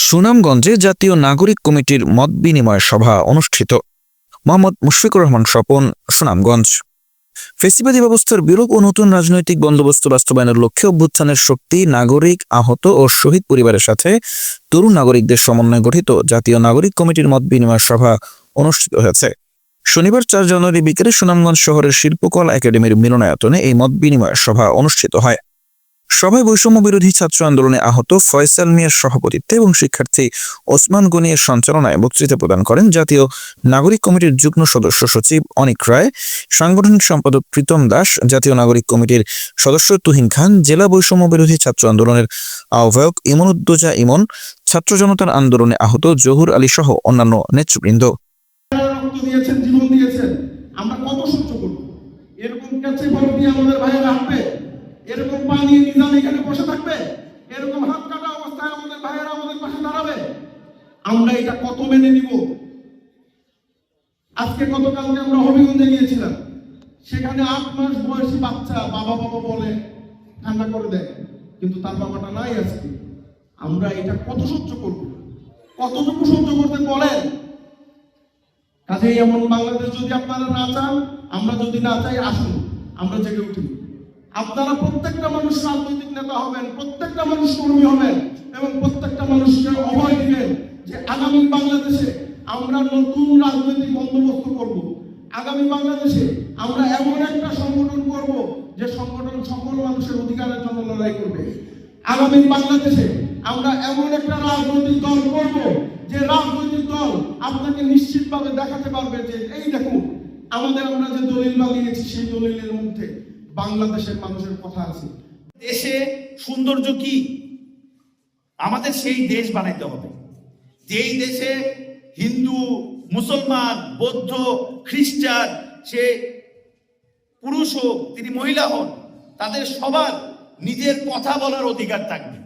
সুনামগঞ্জে জাতীয় নাগরিক কমিটির মত বিনিময় সভা অনুষ্ঠিত। মোহাম্মদ মুশফিকুর রহমান স্বপন, সুনামগঞ্জ। ফেসিবাদী ব্যবস্থার বিরূপ ও নতুন রাজনৈতিক বন্দোবস্ত বাস্তবায়নের লক্ষ্যে অভ্যুত্থানের শক্তি, নাগরিক, আহত ও শহীদ পরিবারের সাথে তরুণ নাগরিকদের সমন্বয়ে গঠিত জাতীয় নাগরিক কমিটির মত বিনিময় সভা অনুষ্ঠিত হয়েছে। শনিবার 4 জানুয়ারি বিকেলে সুনামগঞ্জ শহরের শিল্পকলা একাডেমির মিলনায়তনে এই মত বিনিময় সভা অনুষ্ঠিত হয়। সভায় বৈষম্য বিরোধী ছাত্র আন্দোলনে আহত ফয়সাল মিয়ার সভাপতিত্বে এবং শিক্ষার্থী ওসমান গনিয়ের সঞ্চালনায় বক্তৃতা প্রদান করেন জাতীয় নাগরিক কমিটির যুগ্ম সদস্য সচিব অনিক রায়, সাংগঠনিক সম্পাদক প্রীতম দাস, জাতীয় নাগরিক কমিটির সদস্য তুহিন খান, জেলা বৈষম্য বিরোধী ছাত্র আন্দোলনের আহ্বায়ক ইমনুদ্দোজা ইমন, ছাত্র জনতার আন্দোলনে আহত জহুর আলী সহ অন্যান্য নেতৃবৃন্দ। জীবন দিয়েছেন, আমরা কত সহ্য করব? এরকম কাছে বড় দিয়ে আমাদের ভাইয়েরা হাঁটবে, এরকম পানি নিজাম এখানে বসে থাকবে, এরকম হাত কাটা অবস্থায় আমাদের ভাইয়েরা আমাদের পাশে দাঁড়াবে? আমরা এটা কত মেনে নিব? আজকে গতকালকে আমরা হবিগঞ্জে গিয়েছিলাম, সেখানে 8 মাস বয়সী বাচ্চা বাবা বাবা বলে ঠান্ডা করে দেয়, কিন্তু তার বাবাটা নাই আজকে। আমরা এটা কত সহ্য করব? কতটুকু সহ্য করতে বলেন? কাজেই এমন বাংলাদেশ যদি আপনারা না চান, আমরা যদি না চাই, আসুন আমরা জেগে উঠি। আপনারা প্রত্যেকটা মানুষ রাজনৈতিক নেতা হবেন, প্রত্যেকটা মানুষ কর্মী হবেন এবং প্রত্যেকটা মানুষকে অভয় দিবেন যে আগামী বাংলাদেশে আমরা নতুন রাজনৈতিক বন্দোবস্ত করব। আগামী বাংলাদেশে আমরা এমন একটা সংগঠন করব যে সংগঠন সকল মানুষের অধিকারের জন্য লড়াই করবে। আগামী বাংলাদেশে আমরা এমন একটা রাজনৈতিক দল করব যে রাজনৈতিক দল আপনাকে নিশ্চিতভাবে দেখাতে পারবে যে এই দেখুন আমরা যে দলিল বানিয়েছি, সেই দলিলের মধ্যে বাংলাদেশের মানুষের কথা আছে। দেশে সৌন্দর্য কি? আমাদের সেই দেশ বানাইতে হবে, যেই দেশে হিন্দু, মুসলমান, বৌদ্ধ, খ্রিস্টান, সে পুরুষ হোক, তিনি মহিলা হন, তাদের সবার নিজের কথা বলার অধিকার থাকবে।